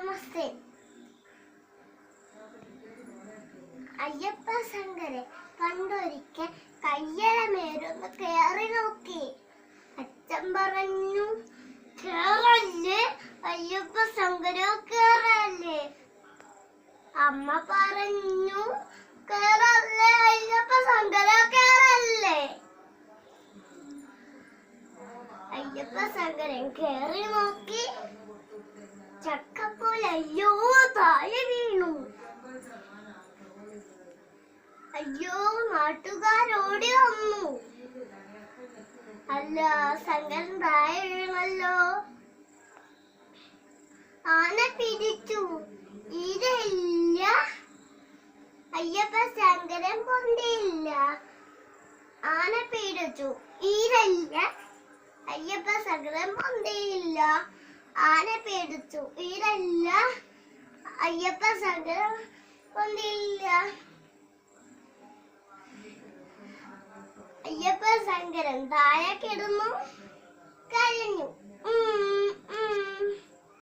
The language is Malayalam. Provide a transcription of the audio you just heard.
നമസ്തേ. അയ്യപ്പ ശങ്കരെ കണ്ടൊരിക്കൽ കയ്യളമേരൊന്ന് കേറി നോക്കി. അച്ഛൻ പറഞ്ഞു, കേറല്ലേ അയ്യപ്പ ശങ്കരോ, കേറല്ലേ. അമ്മ പറഞ്ഞു, കേറല്ലേ അയ്യപ്പ ശങ്കരോ, കേറല്ലേ. അയ്യപ്പ ശങ്കരൻ കേറി നോക്കി. ചക്കപ്പോലെ അയ്യോ താഴെ വീണു. അയ്യോ, നാട്ടുകാരോടി വന്നു. അല്ല, ശങ്കരൻ താഴെ വീണല്ലോ. ആന പിടിച്ചു, ഈരയില്ല. അയ്യപ്പ ശങ്കരൻ പൊന്തിയില്ല. ആന പിടിച്ചു, ഈരയില്ല. അയ്യപ്പ ശങ്കരൻ പൊന്തിയില്ല. ആന പേടിച്ചു, ഈരല്ല. അയ്യപ്പ ശങ്കരൻ പൊന്തിയില്ല. അയ്യപ്പ ശങ്കരൻ താഴെ കിടന്നു.